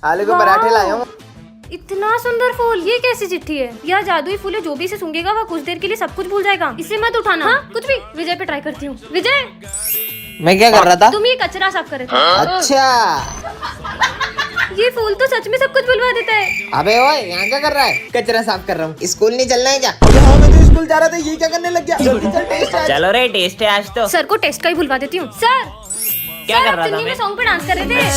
आलू के पराठे लाया हूँ। इतना सुंदर फूल, ये कैसी चिट्ठी है? यह जादुई फूल है, जो भी इसे सूंघेगा वह कुछ देर के लिए सब कुछ भूल जाएगा। इसे मत उठाना। हाँ, कुछ भी। विजय पे ट्राई करती हूँ। विजय, मैं क्या कर रहा था? तुम ये कचरा साफ कर रहे थे। अच्छा, ये फूल तो सच में सब कुछ भुलवा देता है। अबे ओए, यहाँ क्या कर रहा है? कचरा साफ कर रहा हूँ। स्कूल नहीं चलना है क्या? हाँ, मैं तो स्कूल जा रहा था, ये क्या करने लग गया? जल्दी चल, टेस्ट है। चलो रे, टेस्ट है आज तो। सर को टेस्ट का ही भुलवा देती हूँ। सर, क्या कर रहा था मैं? मैं? सॉन्ग पे डांस कर रहे थे।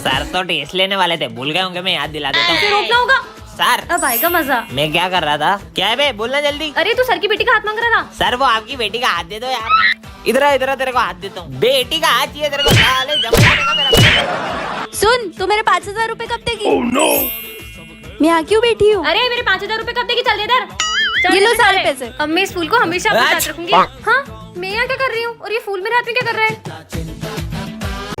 सर तो टेस्ट लेने वाले थे, भूल गए होंगे, मैं याद दिला देता फिर हूँ। रोकना होगा। सर, अब आएगा मजा। मैं क्या कर रहा था? क्या है बे, बोलना जल्दी। अरे तू सर की बेटी का हाथ मांग रहा था। सर, वो आपकी बेटी का हाथ दे दो यार। इधर इधर तेरे को हाथ देता हूँ। बेटी का हाथ चाहिए तेरे को। साले जमा करेगा मेरा। सुन, तू मेरे 5,000 रूपए कब देगी? मैं यहाँ क्यों बैठी हूँ? अरे मेरे 5,000 रूपए कब देगी? चल दे इधर। ये लो चल सारे इधर। पैसे। अब मैं इस फूल को हमेशा अपने साथ रखूंगी। हाँ, मैं यहाँ क्या कर रही हूँ और ये फूल मेरे हाथ में क्या कर रहा है?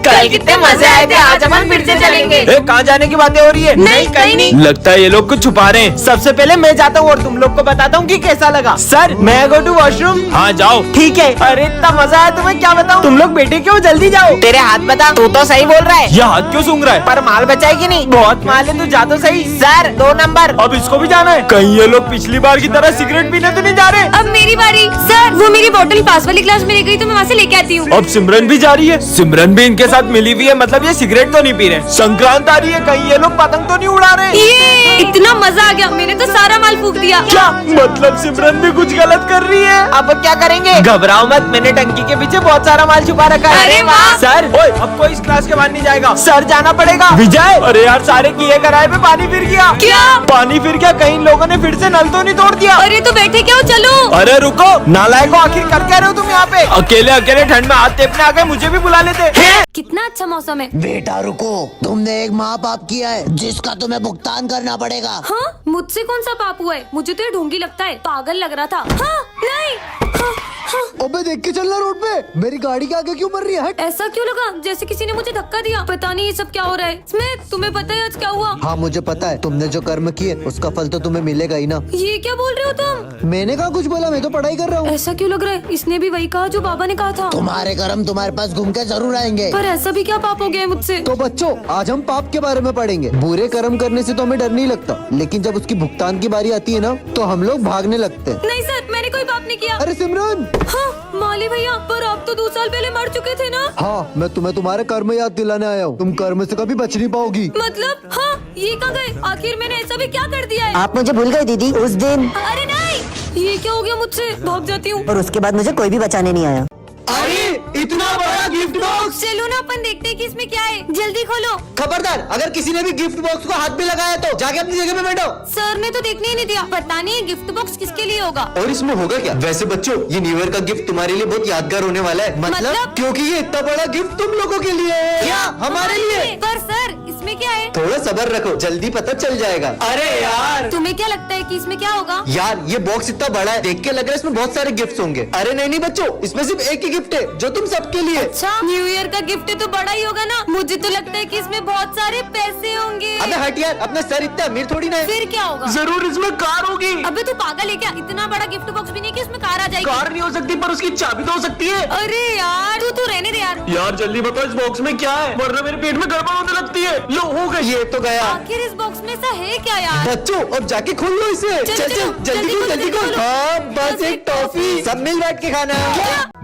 कल कितने मजे आए थे, आज हम फिर से चलेंगे। कहाँ जाने की बातें हो रही है? नहीं, कहीं नहीं। लगता है ये लोग कुछ छुपा रहे हैं। सबसे पहले मैं जाता हूँ और तुम लोग को बताता हूँ कि कैसा लगा। सर, मैं गो टू वॉशरूम। हाँ जाओ। ठीक है। अरे इतना मजा आया, तुम्हें क्या बताऊँ? तुम लोग बेटे क्यों, जल्दी जाओ। तेरे हाथ बता, तू तो सही बोल रहा है। ये हाथ क्यों सूंघ रहा है? पर माल बचा है कि नहीं? बहुत माल है, तू जा तो सही। Sir, 2 number. अब इसको भी जाना है? कहीं ये लोग पिछली बार की तरह सिगरेट पीने तो नहीं जा रहे? अब मेरी बारी। सर, वो मेरी बोतल पास वाली क्लास में रह गई तो मैं वहाँ से लेके आती हूँ। अब सिमरन भी जा रही है। सिमरन भी इनके साथ मिली हुई है, मतलब ये सिगरेट तो नहीं पी रहे। संक्रांत आ रही है, कहीं ये लोग पतंग तो नहीं उड़ा रहे? ये इतना मजा आ गया, मैंने तो सारा माल फूक दिया। क्या मतलब सिमरन भी कुछ गलत कर रही है? अब क्या करेंगे? घबराओ मत, मैंने टंकी के पीछे बहुत सारा माल छुपा रखा है। अरे वाह! सर, ओए, अब कोई इस क्लास के बाहर नहीं जाएगा। सर, जाना पड़ेगा। विजय, अरे यार, सारे किए कराए पे पानी फिर गया। क्या? पानी फिर गया? कहीं लोगों ने फिर से नल तो नहीं तोड़ दिया? अरे तो बैठे क्या हो, चलो। अरे रुको, नालायको, आखिर कर क्या रहे हो तुम यहाँ पे? अकेले अकेले ठंड में हाथ टेपने आ गए, मुझे भी बुला लेते। कितना अच्छा मौसम है। बेटा रुको, तुमने एक माँ बाप किया है जिसका तुम्हें भुगतान करना पड़ेगा। हाँ, मुझसे कौन सा पाप हुआ है? मुझे तो ये ढोंगी लगता है, पागल लग रहा था। हाँ, नहीं। हाँ, हाँ। अबे देख के चलना रोड पे, मेरी गाड़ी के आगे क्यों मर रही है? हट। ऐसा क्यों लगा जैसे किसी ने मुझे धक्का दिया? पता नहीं ये सब क्या हो रहा है। स्मिथ, तुम्हें पता है आज क्या हुआ? हाँ मुझे पता है, तुमने जो कर्म किए उसका फल तो तुम्हें मिलेगा ही ना। ये क्या बोल रहे हो तुम? मैंने कहा कुछ बोला, मैं तो पढ़ाई कर रहा हूँ। ऐसा क्यों लग रहा है? इसने भी वही कहा जो बाबा ने कहा था। तुम्हारे कर्म तुम्हारे पास घूम के जरूर आएंगे। पर ऐसा भी क्या पाप हो गया है मुझसे? तो बच्चों, आज हम पाप के बारे में पढ़ेंगे। बुरे कर्म करने से तो हमें डर नहीं लगता, लेकिन जब उसकी भुगतान की बारी आती है ना, तो हम लोग भागने लगते हैं। नहीं सर, मैंने कोई पाप नहीं किया। अरे सिमरन! हाँ, माली भैया, पर आप तो 2 साल पहले मर चुके थे ना? हाँ, मैं तुम्हें तुम्हारे कर्म याद दिलाने आया हूँ। तुम कर्म से कभी बच नहीं पाओगी। मतलब? हाँ, ये कहाँ गए? आखिर मैंने ऐसा भी क्या कर दिया है? आप मुझे भूल गए दीदी उस दिन, अरे नहीं, ये क्या हो गया मुझसे? भाग जाती हूँ। और उसके बाद मुझे कोई भी बचाने नहीं आया। अरे इतना बड़ा गिफ्ट बॉक्स! चलो ना, अपन देखते हैं कि इसमें क्या है। जल्दी खोलो। खबरदार, अगर किसी ने भी गिफ्ट बॉक्स को हाथ भी लगाया तो जाके अपनी जगह पे बैठो। सर ने तो देखने ही नहीं दिया। पता नहीं ये गिफ्ट बॉक्स किसके लिए होगा। और इसमें होगा क्या? वैसे बच्चों, ये न्यू ईयर का गिफ्ट तुम्हारे लिए बहुत यादगार होने वाला है। मतलब? क्योंकि ये इतना बड़ा गिफ्ट तुम लोगों के लिए है। क्या? हमारे लिए? पर सर, इसमें क्या है? थोड़ा सब्र रखो, जल्दी पता चल जाएगा। अरे यार, तुम्हें क्या लगता है कि इसमें क्या होगा? यार ये बॉक्स इतना बड़ा है, देख के लग रहा है इसमें बहुत सारे गिफ्ट होंगे। अरे नहीं नहीं बच्चों, इसमें सिर्फ एक ही गिफ्ट है जो तुम सबके लिए। अच्छा, न्यू ईयर का गिफ्ट तो बड़ा ही होगा ना? मुझे तो लगता है कि इसमें बहुत सारे पैसे होंगे। अबे हट यार, अपना सर इतना अमीर थोड़ी ना है। फिर क्या होगा? जरूर इसमें कार होगी। अबे तू पागल है क्या? इतना बड़ा गिफ्ट बॉक्स भी नहीं कि उसमें कार आ जाएगी। कार नहीं हो सकती, पर उसकी चाबी तो हो सकती है। अरे यार, तू रहने दे यार। यार जल्दी बताओ, इस बॉक्स में क्या है, वरना मेरे पेट में गड़बड़ होने लगती है। लो, हो गई। ये तो गया। आखिर इस बॉक्स में ऐसा है क्या यार? बच्चों अब जाके खोल लो इसे। चल, चल चल, चल, जल्दी जल्दी खोल, जल्दी खोल। खोलो। हाँ बस एक टॉफी, सब मिल बैठ के खाना।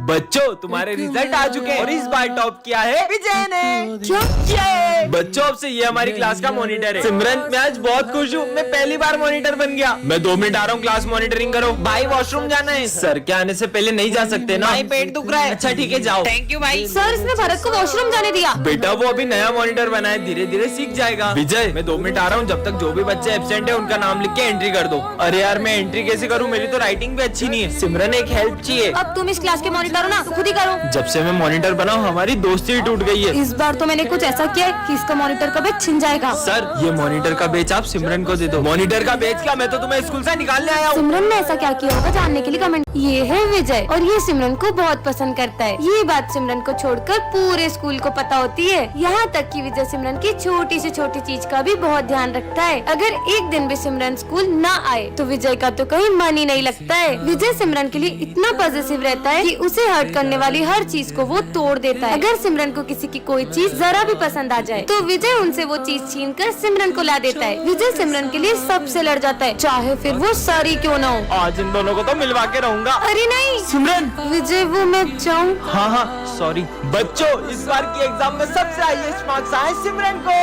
बच्चों, तुम्हारे रिजल्ट आ चुके हैं और इस बार टॉप किया है विजय ने। क्या? ये बच्चों, अब से ये हमारी क्लास का मॉनिटर है। सिमरन, मैं आज बहुत खुश हूँ, मैं पहली बार मॉनिटर बन गया। मैं 2 मिनट आ रहा हूँ, क्लास मॉनिटरिंग करो। भाई वॉशरूम जाना है। सर के आने से पहले नहीं जा सकते ना? भाई पेट दुख रहा है। अच्छा ठीक है, जाओ। थैंक यू भाई। सर, इसने भरत को वॉशरूम जाने दिया। बेटा वो अभी नया मॉनिटर बना है, धीरे धीरे सीख जाएगा। विजय, मैं 2 मिनट आ रहा हूँ, जब तक जो भी बच्चे एब्सेंट है उनका नाम लिख के एंट्री कर दो। अरे यार, मैं एंट्री कैसे करूँ? मेरी तो राइटिंग भी अच्छी नहीं है। सिमरन, एक हेल्प चाहिए। अब तुम इस क्लास के मॉनिटर हो ना, तो खुद ही करो। जब से मैं मॉनिटर बना हूँ, हमारी दोस्ती ही टूट गई है। इस बार तो मैंने कुछ ऐसा किया है कि इसका मॉनिटर का बैच छिन जाएगा। सर, ये मॉनिटर का बेच आप सिमरन को दे दो। मॉनिटर का बेच क्या? मैं तो तुम्हें स्कूल से निकालने आया हूँ। सिमरन ने ऐसा क्या किया होगा जानने के लिए कमेंट। ये है विजय और ये सिमरन को बहुत पसंद करता है। ये बात सिमरन को छोड़कर पूरे स्कूल को पता होती है। यहाँ तक कि विजय सिमरन की छोटी से छोटी चीज का भी बहुत ध्यान रखता है। अगर एक दिन भी सिमरन स्कूल ना आए तो विजय का तो कहीं मन ही नहीं लगता है। विजय सिमरन के लिए इतना पॉजिटिव रहता है कि उसे हर्ट करने वाली हर चीज को वो तोड़ देता है। अगर सिमरन को किसी की कोई चीज जरा भी पसंद आ जाए तो विजय उनसे वो चीज छीन कर सिमरन को ला देता है। विजय सिमरन के लिए सबसे लड़ जाता है, चाहे फिर वो सारी क्यों ना हो। आज इन दोनों को तो मिलवा के रहूंगा। अरे नहीं सिमरन, विजय, वो मैं जाऊँ? हाँ सॉरी बच्चों, इस बार की एग्जाम में सबसे हाईएस्ट मार्क्स आए सिमरन को।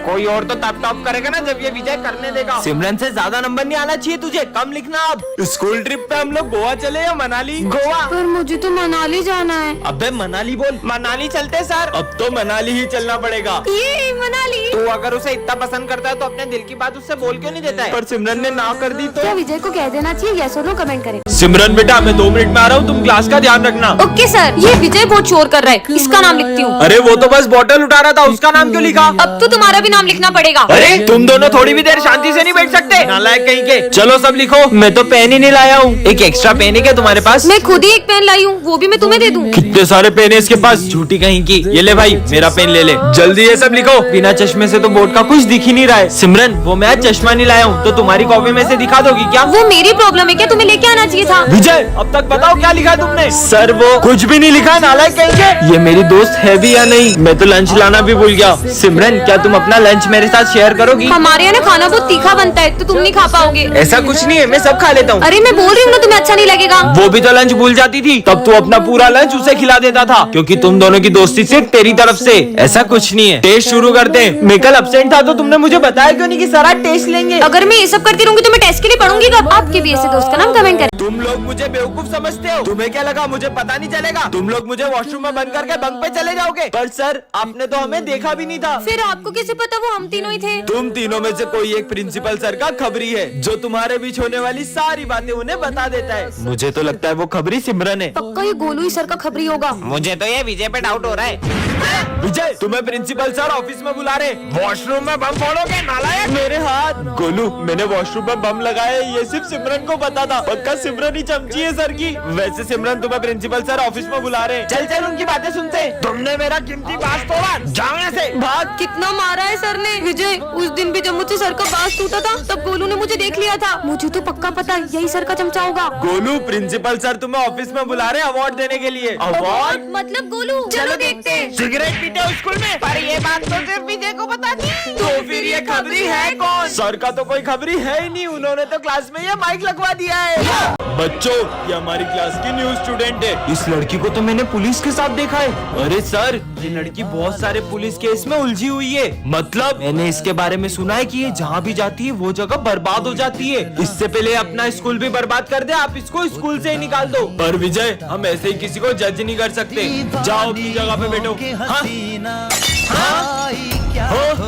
कोई और तो तब टॉप करेगा ना जब ये विजय करने देगा। सिमरन से ज्यादा नंबर नहीं आना चाहिए तुझे, कम लिखना। अब स्कूल ट्रिप पे हम लोग गोवा चले या मनाली? गोवा। पर मुझे तो मनाली जाना है। अबे मनाली बोल, मनाली चलते सर। अब तो मनाली ही चलना पड़ेगा। ये मनाली। तू अगर उसे इतना पसंद करता है तो अपने दिल की बात उससे बोल क्यों नहीं देता है? पर सिमरन ने ना कर दी तो? क्या विजय को कह देना चाहिए? यस और नो कमेंट करें। सिमरन बेटा, मैं 2 मिनट में आ रहा हूँ, तुम क्लास का ध्यान रखना। Okay sir. ये विजय बहुत शोर कर रहा है, इसका नाम लिखती हूँ। अरे वो तो बस बॉटल उठा रहा था, उसका नाम क्यों लिखा? अब तो तुम्हारा भी नाम लिखना पड़ेगा। अरे तुम दोनों थोड़ी भी देर शांति से नहीं बैठ सकते? नालायक कहीं के। चलो सब लिखो। मैं तो पेन ही नहीं लाया हूँ। एक एक्स्ट्रा पेन है क्या तुम्हारे पास? मैं खुद ही एक पेन लाई हूँ, वो भी मैं तुम्हें दे दूँ। कितने सारे पेन है इसके पास, झूठी कहीं की। ये ले भाई, मेरा पेन ले ले, जल्दी ये सब लिखो। बिना चश्मे से तो बोर्ड का कुछ दिख ही नहीं रहा है। सिमरन, वो मैं आज चश्मा नहीं लाया हूँ, तो तुम्हारी कॉपी में से दिखा दोगी क्या? वो मेरी प्रॉब्लम है क्या? तुम्हें लेके आना चाहिए था। विजय, अब तक बताओ क्या लिखा है तुमने? सर वो कुछ भी नहीं लिखा, नालायक कहीं के। ये मेरी दोस्त है भी या नहीं? मैं तो लंच लाना भी भूल गया। सिमरन, क्या तुम अपना लंच मेरे साथ शेयर करोगी? हमारे यहाँ ना खाना बहुत तीखा बनता है, तो तुम नहीं खा पाओगे। ऐसा कुछ नहीं है, मैं सब खा लेता हूँ। अरे मैं बोल रही हूँ ना, तुम्हें अच्छा नहीं लगेगा। वो भी तो लंच भूल जाती थी, तब तू अपना पूरा लंच उसे खिला देता था, क्योंकि तुम दोनों की दोस्ती सिर्फ तेरी तरफ से। ऐसा कुछ नहीं है। टेस्ट शुरू करते हैं। मैं कल अब्सेंट था तो तुमने मुझे बताया क्यों नहीं कि सर आज टेस्ट लेंगे? अगर मैं ये सब करती रहूंगी तो मैं टेस्ट के लिए पढ़ूंगी कब? आपके भी ऐसे दोस्त का नाम कमेंट करें। तुम लोग मुझे बेवकूफ समझते हो। तुम्हें क्या लगा मुझे पता नहीं चलेगा? तुम लोग मुझे वॉशरूम में बंद करके बंक पे चले जाओगे। पर सर, आपने तो हमें देखा भी नहीं था। फिर आपको कैसे पता वो हम तीनों ही थे? तुम तीनों में से कोई एक प्रिंसिपल सर का खबरी है, जो तुम्हारे बीच होने वाली सारी बातें उन्हें बता देता है। मुझे तो लगता है वो खबरी सिमरन है। पक्का ये गोलू ही सर का खबरी होगा। मुझे तो ये विजय पे डाउट हो रहा है। विजय, तुम्हें प्रिंसिपल सर ऑफिस में बुला रहे। वॉशरूम में बम फोड़ोगे नालायक? मेरे हाथ। गोलू, मैंने वॉशरूम में बम लगाया, ये सिर्फ सिमरन को पता था। पक्का सिमरन ही चमची है सर की। वैसे सिमरन, तुम्हें प्रिंसिपल सर ऑफिस में बुला रहे। चल चल उनकी बातें सुनते। तुमने मेरा कीमती बांस तोड़ा, जाओ यहाँ से। भाग। कितना मारा है सर ने। विजय, उस दिन भी जब मुझसे सर का बांस टूटा था तब गोलू ने मुझे देख लिया था। मुझे तो पक्का पता यही सर का चमचा होगा। गोलू, प्रिंसिपल सर तुम्हें ऑफिस में बुला रहे अवार्ड देने के लिए। अवार्ड मतलब गोलू, चलो देखते हैं। सिगरेट पीते हो स्कूल में? पर ये बात तो सिर्फ विजय को पता थी। तो फिर ये खबरी है कौन? सर का तो कोई खबरी है ही नहीं, उन्होंने तो क्लास में ये माइक लगवा दिया है। बच्चों, ये हमारी क्लास की न्यू स्टूडेंट है। इस लड़की को तो मैंने पुलिस के साथ देखा है। अरे सर, ये लड़की बहुत सारे पुलिस केस में उलझी हुई है। मतलब मैंने इसके बारे में सुना है कि ये जहाँ भी जाती है वो जगह बर्बाद हो जाती है। इससे पहले अपना स्कूल भी बर्बाद कर दे, आप इसको स्कूल से ही निकाल दो। पर विजय, हम ऐसे ही किसी को जज नहीं कर सकते। जाओ अपनी जगह पे बैठो।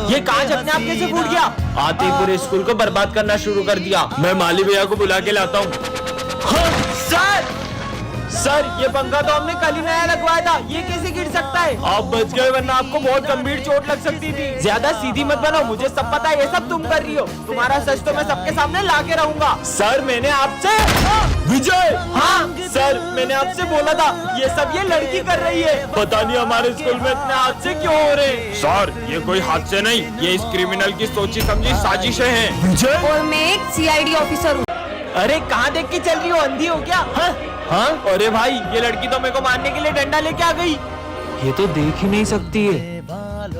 ये कांच अपने आप कैसे फूट गया? आते ही पूरे स्कूल को बर्बाद करना शुरू कर दिया। मैं माली भैया को बुला के लाता हूँ। सर, ये पंखा तो हमने कल ही नया लगवाया था, ये कैसे गिर सकता है? आप बच गए, वरना आपको बहुत गंभीर चोट लग सकती थी। ज्यादा सीधी मत बनो, मुझे सब पता है, ये सब तुम कर रही हो। तुम्हारा सच तो मैं सबके सामने ला के रहूंगा। सर, मैंने आपसे विजय, हाँ सर, मैंने आपसे बोला था ये सब ये लड़की कर रही है। पता नहीं हमारे स्कूल में इतने हादसे क्यों हो रहे। सर, ये कोई हादसे नहीं, ये इस क्रिमिनल की सोची समझी साजिशें हैं। विजय, और मैं एक CID ऑफिसर हूँ। अरे कहाँ देख के चल रही हो, अंधी हो क्या? हाँ? अरे भाई, ये लड़की तो मेरे को मारने के लिए डंडा लेके आ गई। ये तो देख ही नहीं सकती है।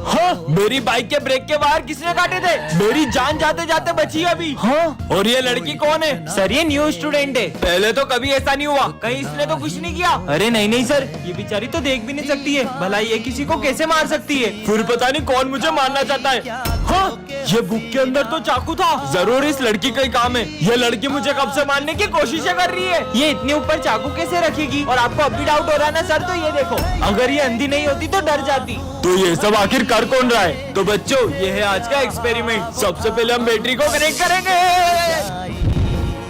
हाँ, मेरी बाइक के ब्रेक के बाहर किसने काटे थे? मेरी जान जाते जाते बची अभी। हाँ, और ये लड़की कौन है? सर, ये न्यू स्टूडेंट है। पहले तो कभी ऐसा नहीं हुआ, कहीं इसने तो कुछ नहीं किया। अरे नहीं सर, ये बेचारी तो देख भी नहीं सकती है, भला ये किसी को कैसे मार सकती है? फिर पता नहीं कौन मुझे मारना चाहता है। हाँ, ये बुक के अंदर तो चाकू था, जरूर इस लड़की का ही काम है। ये लड़की मुझे कब से मारने की कोशिशें कर रही है। ये इतने ऊपर चाकू कैसे रखेगी? और आपको अब भी डाउट हो रहा है ना सर? तो ये देखो, अगर ये अंधी नहीं होती तो डर जाती। तो ये सब आखिर कर कौन रहा है? तो बच्चों, ये है आज का एक्सपेरिमेंट। सबसे पहले हम बैटरी को कनेक्ट करेंगे।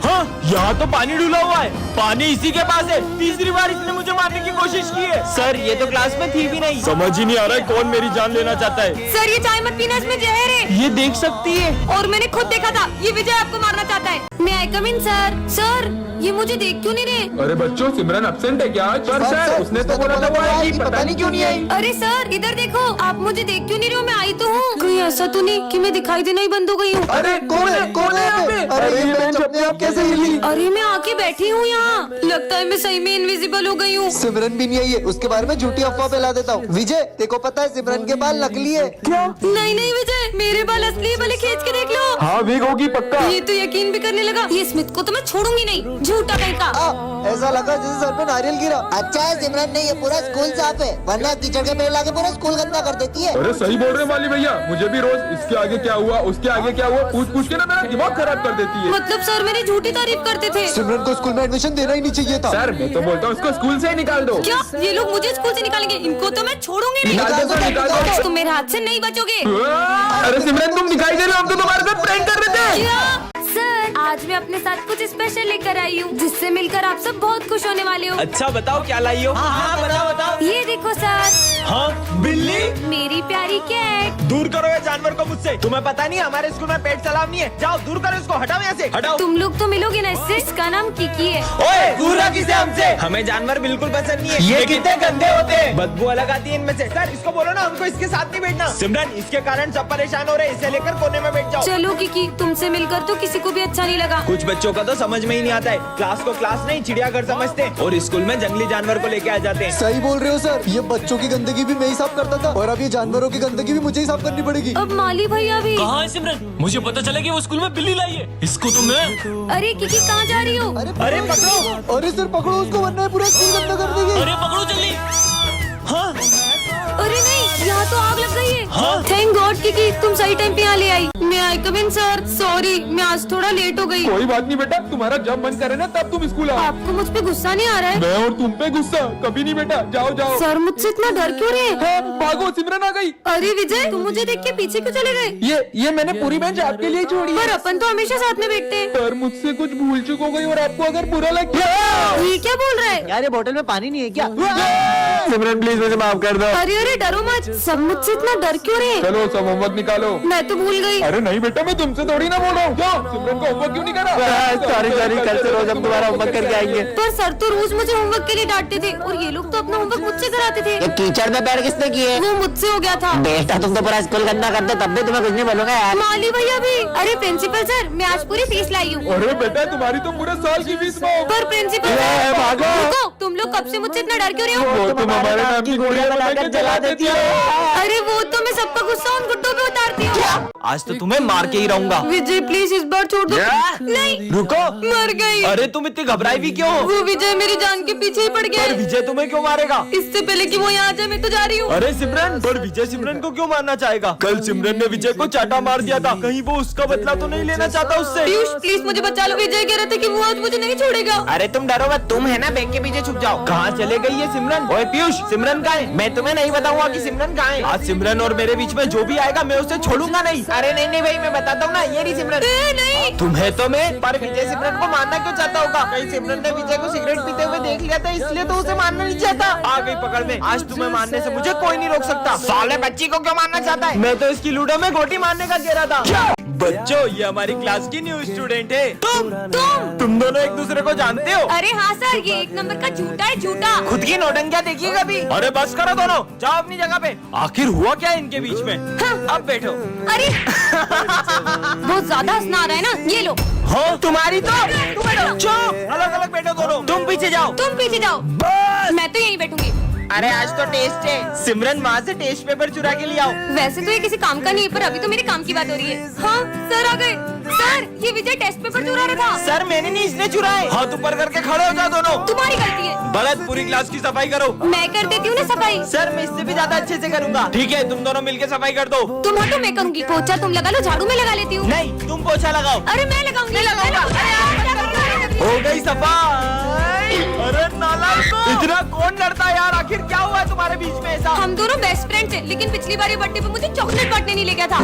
हाँ, यहाँ तो पानी डूला हुआ है, पानी इसी के पास है। तीसरी बार इसने मुझे मारने की कोशिश की है। सर, ये तो क्लास में थी भी नहीं। समझ ही नहीं आ रहा है कौन मेरी जान लेना चाहता है। सर, ये चाय मत पीना, इसमें जहर है। ये देख सकती है। और मैंने खुद देखा था, ये विजय आपको मारना चाहता है। मैं आई कम इन सर। सर, ये मुझे देख क्यों नहीं रहे? अरे बच्चों, सिमरन एब्सेंट है क्या आज? सर, उसने तो बोला था वो आएगी, पता नहीं क्यों नहीं आई। अरे सर इधर देखो, आप मुझे देख क्यों नहीं रहे हो? मैं आई तो हूँ। कहीं ऐसा तो नहीं कि मैं दिखाई देना ही बंद हो गई हूँ? अरे कौन है यहाँ पे? अरे ये बेंच अपने आप कैसे हिली? अरे मैं आके बैठी हूँ यहाँ, लगता है मैं सही में इनविजिबल हो गई हूँ। सिमरन भी नहीं आई है, उसके बारे में झूठी अफवाह फैला देता हूँ। विजय, तेको पता है सिमरन के बाल नकली है। क्या? नहीं नहीं विजय, मेरे बाल असली है, भले खींच के देख लो। हाँ विग होगी पक्का। ये तो यकीन भी करने लगा। ये स्मिथ को तो मैं छोड़ूंगी नहीं, झूठा कहीं का। ऐसा लगा जैसे सर पे नारियल गिरा। अच्छा है सिमरन ने ये पूरा स्कूल साफ है, वरना कीचड़ के पेड़ लाके पूरा स्कूल गंदा कर देती है। अरे सही बोल रहे माली भैया, मुझे भी रोज इसके आगे क्या हुआ, उसके आगे क्या हुआ पूछ पूछ के ना मेरा दिमाग खराब कर देती है। मतलब सर मेरी झूठी तारीफ करते थे। सिमरन को स्कूल में एडमिशन देना ही नहीं चाहिए था। सर मैं तो बोलता हूँ उसको स्कूल से ही निकाल दो। क्या ये लोग मुझे स्कूल से निकालेंगे? इनको तो मैं छोड़ूंगी नहीं। निकाल दो, निकाल दो। आज तुम मेरे हाथ से नहीं बचोगे। अरे सिमरन तुम दिखाई दे रहे हो, हम तो तुम्हारे साथ प्रैंक कर रहे थे। क्या? सर आज मैं अपने साथ कुछ स्पेशल लेकर आई हूँ, जिससे मिलकर आप सब बहुत खुश होने वाले हो। अच्छा बताओ क्या लाई हो? हाँ बताओ बताओ। ये देखो सर, हाँ बिल्ली। मेरी प्यारी कैट। दूर करो ये जानवर को मुझसे। तुम्हें पता नहीं हमारे स्कूल में पेट सलाम नहीं है। जाओ दूर करो इसको, हटाओ यहाँ से, हटाओ। तुम लोग तो मिलोगे ना इससे। इसका नाम किकी है। ओए दूर रख इसे हमसे। हमें जानवर बिल्कुल पसंद नहीं है। ये कितने गंदे होते हैं, बदबू अलग आती है इनमें से। सर इसको बोलो ना हमको इसके साथ नहीं बैठना। सिमरन इसके कारण सब परेशान हो रहे हैं, इसे लेकर कोने में बैठ जाओ। चलो किकी, तुमसे मिलकर तो किसी को भी अच्छा नहीं लगा। कुछ बच्चों का तो समझ में ही नहीं आता है, क्लास को क्लास नहीं चिड़ियाघर समझते हैं और स्कूल में जंगली जानवर को लेके आ जाते हैं। सही बोल रहे हो सर, ये बच्चों की गंदगी भी मैं ही साफ करता था और अब ये जानवरों की गंदगी भी मुझे ही साफ करनी पड़ेगी। अब माली भैया भी। कहाँ है सिमरन? मुझे पता चला कि वो स्कूल में बिल्ली लाई है। इसको तो मैं। अरे किकी कहाँ जा रही हो? अरे पकड़ो। अरे सर पकड़ो उसको, वरना ये पूरा स्कूल गंदा कर देगी। अरे पकड़ो जल्दी। हाँ अरे नहीं, यहाँ तो आग लग गई है। थैंक गॉड किकी, तुम सही टाइम पे यहाँ ले आई। मैं आई कम इन सर, सॉरी मैं आज थोड़ा लेट हो गई। कोई बात नहीं बेटा, तुम्हारा जब मन करे ना तब तुम स्कूल आओ। आपको मुझ पे गुस्सा नहीं आ रहा है? मैं और तुम पे गुस्सा कभी नहीं बेटा, जाओ जाओ। सर मुझसे इतना डर क्यों रहे? हाँ, भागो सिमरन आ गई। अरे विजय, तुम मुझे देख के पीछे क्यों चले गए? ये मैंने पूरी बेंच आपके लिए छोड़ी है। पर अपन तो हमेशा साथ में बैठते हैं। पर मुझसे कुछ भूल चुक हो गई और आपको अगर बुरा लग गया। ये क्या बोल रहा है? यार ये बोतल में पानी नहीं है क्या? सिमरन प्लीज मुझे माफ कर दो। अरे अरे डरो मत, सब मुझसे इतना डर क्यों रहे? चलो सब होमवर्क निकालो। मैं तो भूल गई। अरे नहीं बेटा, मैं तुमसे थोड़ी ना बोल रहा हूँ। क्यों सिमरन को होमवर्क क्यों नहीं करा? सॉरी कल से रोज हम तुम्हारा होमवर्क करके आएंगे। पर सर तो रोज मुझे होमवर्क के लिए डांटते थे और ये लोग तो अपना होमवर्क मुझसे कराते थे। ये कीचड़ में पैर किसने किए? वो मुझसे हो गया था। बेटा तुम तो पूरा स्कूल गंदा करते, तब भी तुम्हें कुछ नहीं बोलूंगा यार। माली भैया भी। अरे प्रिंसिपल सर, मैं आज पूरी फीस लाई हूँ। अरे बेटा तुम्हारी तो पूरे साल की फीस माफ। पर प्रिंसिपल सर, भागो। रुको, तुम लोग कब से मुझसे इतना डर क्यों रहे हो? वो तुम हमारे नाम की गुड़िया बनाकर जला देती है। अरे वो तो मैं सबका गुस्सा उन गुड्डों पे उतारती हूँ। आज तो तुम्हें मार के ही रहूंगा। विजय प्लीज इस बार छोड़ दो। नहीं, रुको। मर गई। अरे तुम इतनी घबराई भी क्यों हो? वो विजय मेरी जान के पीछे ही पड़ पर गया। विजय तुम्हें क्यों मारेगा? इससे पहले कि वो यहाँ आ जाए मैं तो जा रही हूँ। अरे सिमरन, पर विजय सिमरन को क्यों मारना चाहेगा? कल सिमरन ने विजय को चाटा मार दिया था, कहीं वो उसका बदला तो नहीं लेना चाहता उससे? पीयूष प्लीज मुझे बचा लो। विजय कह रहे थे कि वो आज मुझे नहीं छोड़ेगा। अरे तुम डरो मत, तुम है ना बैंक के पीछे छुप जाओ। कहाँ चले गई है सिमरन? ओए पीयूष, सिमरन कहाँ है? मैं तुम्हें नहीं बताऊंगा कि सिमरन कहाँ है। आज सिमरन और मेरे बीच में जो भी आएगा मैं उसे छोड़ूंगा नहीं। अरे नहीं नहीं भाई, मैं बताता हूँ ना, ये रही सिमरन। नहीं, तुम्हें तो मैं। पर विजय सिमरन को मारना क्यों चाहता होगा? कहीं सिमरन ने विजय को सिगरेट पीते हुए देख लिया था, इसलिए तो उसे मारना नहीं चाहता। आ गई पकड़ में। आज तुम्हें मारने से मुझे कोई नहीं रोक सकता। साले बच्ची को क्यों मारना चाहता है? मैं तो इसकी लूडो में गोटी मारने का कह रहा था। बच्चों, ये हमारी क्लास की न्यू स्टूडेंट है। तुम दोनों एक दूसरे को जानते हो? अरे हाँ सर, ये एक नंबर का झूठा है, झूठा। खुद की नौटंकियां देखिए कभी। अरे बस करो दोनों, जाओ अपनी जगह पे। आखिर हुआ क्या इनके बीच में? अब बैठो। अरे बहुत ज्यादा हंसना आ रहा है ना, ये लो। हाँ तुम्हारी तो। चुप, अलग अलग बैठो दोनों। तुम पीछे जाओ। तुम पीछे जाओ। बस। मैं तो यहीं बैठूंगी। अरे आज तो टेस्ट है। सिमरन माँ से टेस्ट पेपर चुरा के ले आओ। वैसे तो ये किसी काम का नहीं है, पर अभी तो मेरे काम की बात हो रही है। हाँ सर आ गए। सर ये विजय टेस्ट पेपर चुरा रहा था। सर मैंने नहीं, इसने चुराए। हाथ ऊपर करके खड़े हो जाओ दोनों। तुम्हारी गलती है। बलद, पूरी क्लास की सफाई करो। मैं कर देती हूँ ना सफाई। सर मैं इससे भी ज्यादा अच्छे से करूँगा। ठीक है, तुम दोनों मिलके सफाई कर दो। तुम हटो, मैं करूँगी। पोछा तुम लगा लो, झाड़ू मैं लगा लेती हूँ। नहीं, तुम पोछा लगाओ। अरे मैं लगाऊंगी। हो गई सफाई। अरे नालायकों, इतना कौन लड़ता है यार? आखिर क्या हुआ तुम्हारे बीच में ऐसा? हम दोनों बेस्ट फ्रेंड्स हैं, लेकिन पिछली बार ये बर्थडे पे मुझे चॉकलेट बांटने नहीं ले गया था।